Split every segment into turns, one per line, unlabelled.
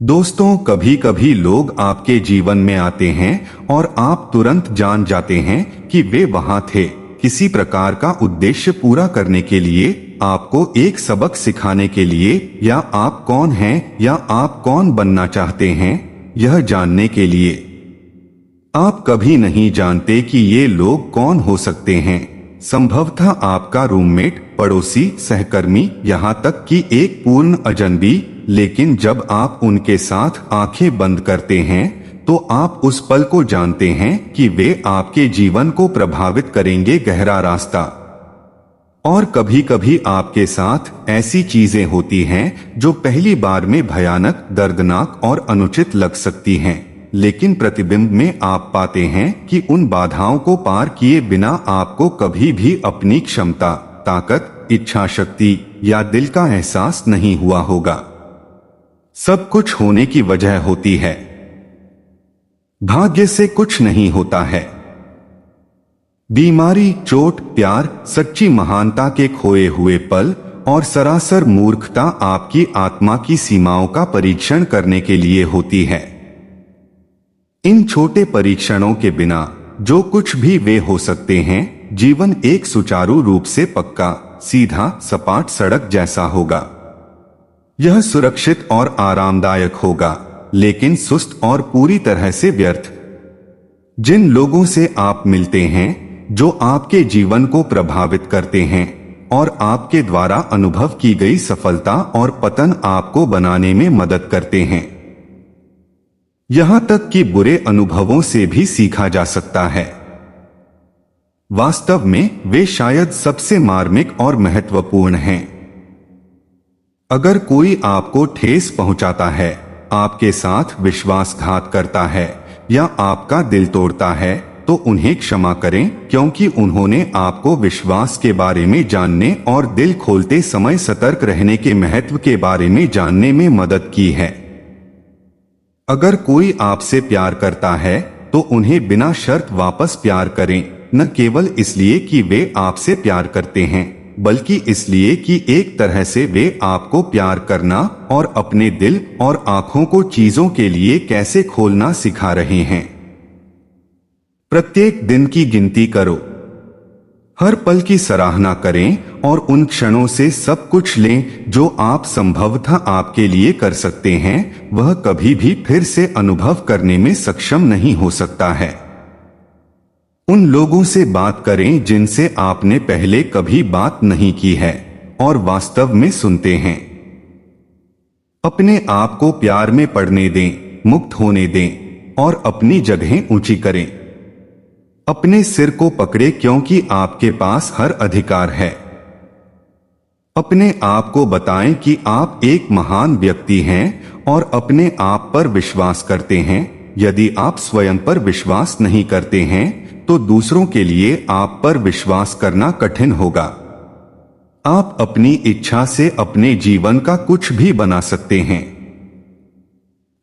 दोस्तों, कभी कभी लोग आपके जीवन में आते हैं और आप तुरंत जान जाते हैं कि वे वहां थे किसी प्रकार का उद्देश्य पूरा करने के लिए, आपको एक सबक सिखाने के लिए, या आप कौन हैं या आप कौन बनना चाहते हैं यह जानने के लिए। आप कभी नहीं जानते कि ये लोग कौन हो सकते हैं। संभवतः आपका रूममेट, पड़ोसी, सहकर्मी, यहाँ तक कि एक पूर्ण अजनबी। लेकिन जब आप उनके साथ आंखें बंद करते हैं तो आप उस पल को जानते हैं कि वे आपके जीवन को प्रभावित करेंगे गहरा रास्ता। और कभी कभी आपके साथ ऐसी चीजें होती हैं जो पहली बार में भयानक, दर्दनाक और अनुचित लग सकती हैं, लेकिन प्रतिबिंब में आप पाते हैं कि उन बाधाओं को पार किए बिना आपको कभी भी अपनी क्षमता, ताकत, इच्छा शक्ति या दिल का एहसास नहीं हुआ होगा। सब कुछ होने की वजह होती है, भाग्य से कुछ नहीं होता है। बीमारी, चोट, प्यार, सच्ची महानता के खोए हुए पल और सरासर मूर्खता आपकी आत्मा की सीमाओं का परीक्षण करने के लिए होती है। इन छोटे परीक्षणों के बिना जो कुछ भी वे हो सकते हैं, जीवन एक सुचारू रूप से पक्का, सीधा, सपाट सड़क जैसा होगा। यह सुरक्षित और आरामदायक होगा, लेकिन सुस्त और पूरी तरह से व्यर्थ। जिन लोगों से आप मिलते हैं, जो आपके जीवन को प्रभावित करते हैं और आपके द्वारा अनुभव की गई सफलता और पतन आपको बनाने में मदद करते हैं। यहां तक कि बुरे अनुभवों से भी सीखा जा सकता है। वास्तव में वे शायद सबसे मार्मिक और महत्वपूर्ण हैं। अगर कोई आपको ठेस पहुंचाता है, आपके साथ विश्वासघात करता है या आपका दिल तोड़ता है, तो उन्हें क्षमा करें, क्योंकि उन्होंने आपको विश्वास के बारे में जानने और दिल खोलते समय सतर्क रहने के महत्व के बारे में जानने में मदद की है। अगर कोई आपसे प्यार करता है तो उन्हें बिना शर्त वापस प्यार करें, न केवल इसलिए कि वे आपसे प्यार करते हैं, बल्कि इसलिए कि एक तरह से वे आपको प्यार करना और अपने दिल और आंखों को चीजों के लिए कैसे खोलना सिखा रहे हैं। प्रत्येक दिन की गिनती करो, हर पल की सराहना करें और उन क्षणों से सब कुछ लें जो आप संभवतः आपके लिए कर सकते हैं। वह कभी भी फिर से अनुभव करने में सक्षम नहीं हो सकता है। उन लोगों से बात करें जिनसे आपने पहले कभी बात नहीं की है और वास्तव में सुनते हैं। अपने आप को प्यार में पड़ने दें, मुक्त होने दें और अपनी जगहें ऊंची करें। अपने सिर को पकड़े, क्योंकि आपके पास हर अधिकार है। अपने आप को बताएं कि आप एक महान व्यक्ति हैं और अपने आप पर विश्वास करते हैं। यदि आप स्वयं पर विश्वास नहीं करते हैं तो दूसरों के लिए आप पर विश्वास करना कठिन होगा। आप अपनी इच्छा से अपने जीवन का कुछ भी बना सकते हैं।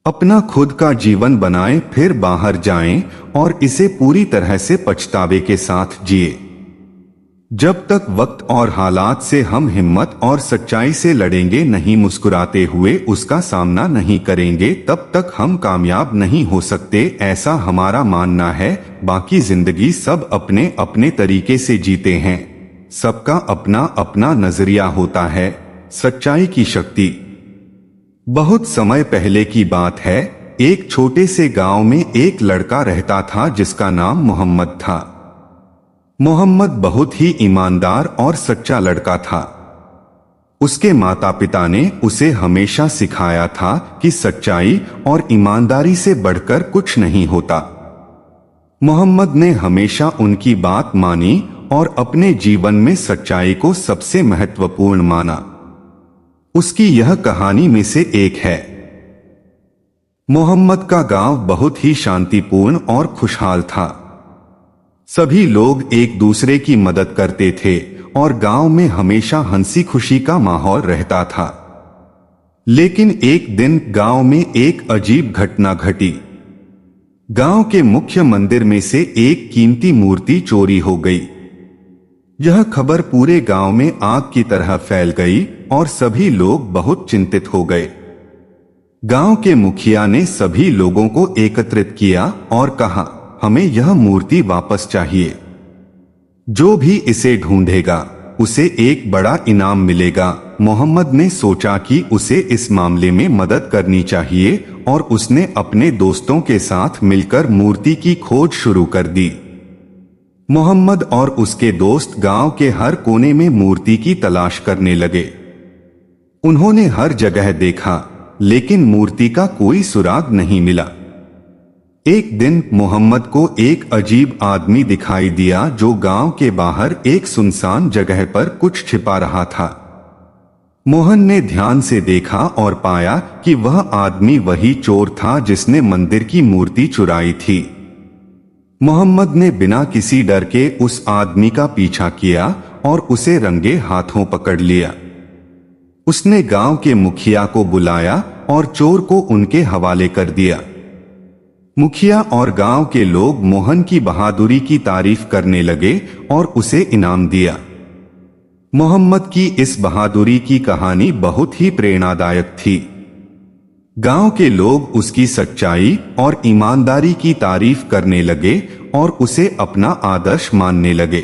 अपना खुद का जीवन बनाएं, फिर बाहर जाएं और इसे पूरी तरह से पछतावे के साथ जिए। जब तक वक्त और हालात से हम हिम्मत और सच्चाई से लड़ेंगे नहीं, मुस्कुराते हुए उसका सामना नहीं करेंगे, तब तक हम कामयाब नहीं हो सकते, ऐसा हमारा मानना है। बाकी जिंदगी सब अपने अपने तरीके से जीते हैं। सबका अपना अपना नजरिया होता है। सच्चाई की शक्ति। बहुत समय पहले की बात है। एक छोटे से गांव में एक लड़का रहता था जिसका नाम मोहम्मद था। मोहम्मद बहुत ही ईमानदार और सच्चा लड़का था। उसके माता पिता ने उसे हमेशा सिखाया था कि सच्चाई और ईमानदारी से बढ़कर कुछ नहीं होता। मोहम्मद ने हमेशा उनकी बात मानी और अपने जीवन में सच्चाई को सबसे महत्वपूर्ण माना। उसकी यह कहानी में से एक है। मोहम्मद का गांव बहुत ही शांतिपूर्ण और खुशहाल था। सभी लोग एक दूसरे की मदद करते थे और गांव में हमेशा हंसी खुशी का माहौल रहता था। लेकिन एक दिन गांव में एक अजीब घटना घटी। गांव के मुख्य मंदिर में से एक कीमती मूर्ति चोरी हो गई। यह खबर पूरे गांव में आग की तरह फैल गई और सभी लोग बहुत चिंतित हो गए। गांव के मुखिया ने सभी लोगों को एकत्रित किया और कहा, हमें यह मूर्ति वापस चाहिए। जो भी इसे ढूंढेगा उसे एक बड़ा इनाम मिलेगा। मोहम्मद ने सोचा कि उसे इस मामले में मदद करनी चाहिए और उसने अपने दोस्तों के साथ मिलकर मूर्ति की खोज शुरू कर दी। मोहम्मद और उसके दोस्त गांव के हर कोने में मूर्ति की तलाश करने लगे। उन्होंने हर जगह देखा, लेकिन मूर्ति का कोई सुराग नहीं मिला। एक दिन मोहम्मद को एक अजीब आदमी दिखाई दिया जो गांव के बाहर एक सुनसान जगह पर कुछ छिपा रहा था। मोहन ने ध्यान से देखा और पाया कि वह आदमी वही चोर था जिसने मंदिर की मूर्ति चुराई थी। मोहम्मद ने बिना किसी डर के उस आदमी का पीछा किया और उसे रंगे हाथों पकड़ लिया। उसने गांव के मुखिया को बुलाया और चोर को उनके हवाले कर दिया। मुखिया और गांव के लोग मोहन की बहादुरी की तारीफ करने लगे और उसे इनाम दिया। मोहम्मद की इस बहादुरी की कहानी बहुत ही प्रेरणादायक थी। गांव के लोग उसकी सच्चाई और ईमानदारी की तारीफ करने लगे और उसे अपना आदर्श मानने लगे।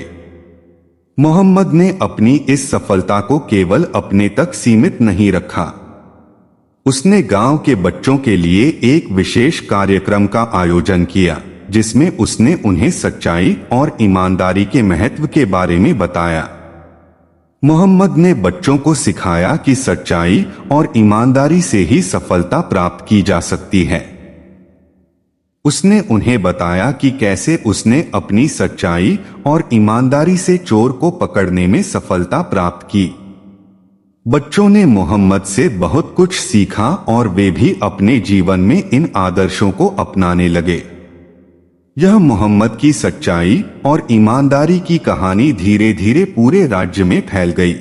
मोहम्मद ने अपनी इस सफलता को केवल अपने तक सीमित नहीं रखा। उसने गांव के बच्चों के लिए एक विशेष कार्यक्रम का आयोजन किया, जिसमें उसने उन्हें सच्चाई और ईमानदारी के महत्व के बारे में बताया। मोहम्मद ने बच्चों को सिखाया कि सच्चाई और ईमानदारी से ही सफलता प्राप्त की जा सकती है। उसने उन्हें बताया कि कैसे उसने अपनी सच्चाई और ईमानदारी से चोर को पकड़ने में सफलता प्राप्त की। बच्चों ने मोहम्मद से बहुत कुछ सीखा और वे भी अपने जीवन में इन आदर्शों को अपनाने लगे। यह मोहम्मद की सच्चाई और ईमानदारी की कहानी धीरे धीरे पूरे राज्य में फैल गई।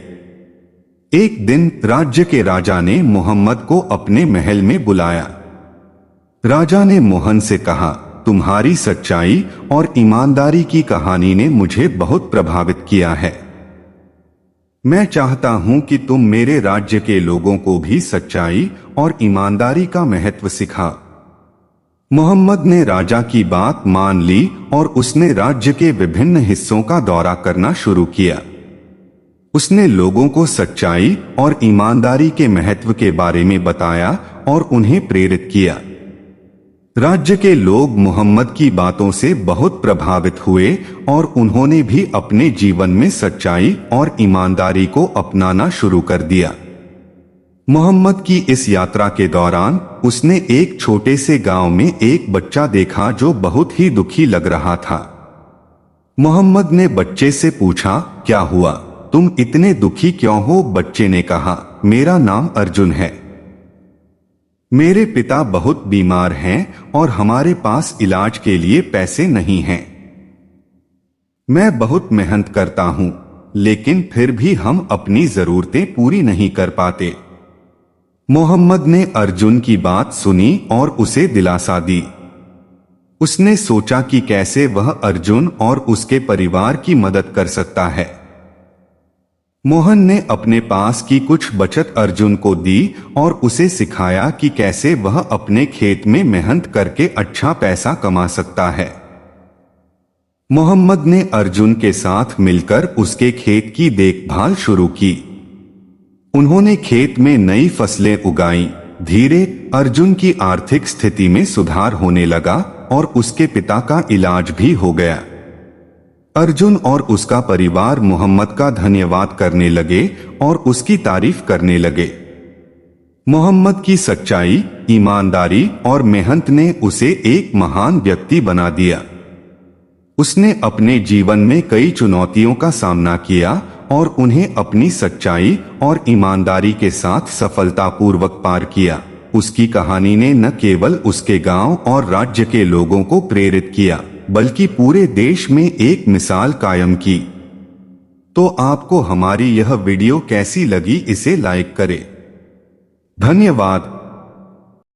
एक दिन राज्य के राजा ने मोहम्मद को अपने महल में बुलाया। राजा ने मोहन से कहा, तुम्हारी सच्चाई और ईमानदारी की कहानी ने मुझे बहुत प्रभावित किया है। मैं चाहता हूं कि तुम मेरे राज्य के लोगों को भी सच्चाई और ईमानदारी का महत्व सिखा। मोहम्मद ने राजा की बात मान ली और उसने राज्य के विभिन्न हिस्सों का दौरा करना शुरू किया। उसने लोगों को सच्चाई और ईमानदारी के महत्व के बारे में बताया और उन्हें प्रेरित किया। राज्य के लोग मोहम्मद की बातों से बहुत प्रभावित हुए और उन्होंने भी अपने जीवन में सच्चाई और ईमानदारी को अपनाना शुरू कर दिया। मोहम्मद की इस यात्रा के दौरान उसने एक छोटे से गांव में एक बच्चा देखा जो बहुत ही दुखी लग रहा था। मोहम्मद ने बच्चे से पूछा, क्या हुआ, तुम इतने दुखी क्यों हो? बच्चे ने कहा, मेरा नाम अर्जुन है। मेरे पिता बहुत बीमार हैं और हमारे पास इलाज के लिए पैसे नहीं हैं। मैं बहुत मेहनत करता हूं, लेकिन फिर भी हम अपनी जरूरतें पूरी नहीं कर पाते। मोहम्मद ने अर्जुन की बात सुनी और उसे दिलासा दी। उसने सोचा कि कैसे वह अर्जुन और उसके परिवार की मदद कर सकता है। मोहन ने अपने पास की कुछ बचत अर्जुन को दी और उसे सिखाया कि कैसे वह अपने खेत में मेहनत करके अच्छा पैसा कमा सकता है। मोहम्मद ने अर्जुन के साथ मिलकर उसके खेत की देखभाल शुरू की। उन्होंने खेत में नई फसलें उगाई। धीरे अर्जुन की आर्थिक स्थिति में सुधार होने लगा और उसके पिता का इलाज भी हो गया। अर्जुन और उसका परिवार मोहम्मद का धन्यवाद करने लगे और उसकी तारीफ करने लगे। मोहम्मद की सच्चाई, ईमानदारी और मेहनत ने उसे एक महान व्यक्ति बना दिया। उसने अपने जीवन में कई चुनौतियों का सामना किया और उन्हें अपनी सच्चाई और ईमानदारी के साथ सफलतापूर्वक पार किया। उसकी कहानी ने न केवल उसके गांव और राज्य के लोगों को प्रेरित किया, बल्कि पूरे देश में एक मिसाल कायम की। तो आपको हमारी यह वीडियो कैसी लगी, इसे लाइक करें। धन्यवाद।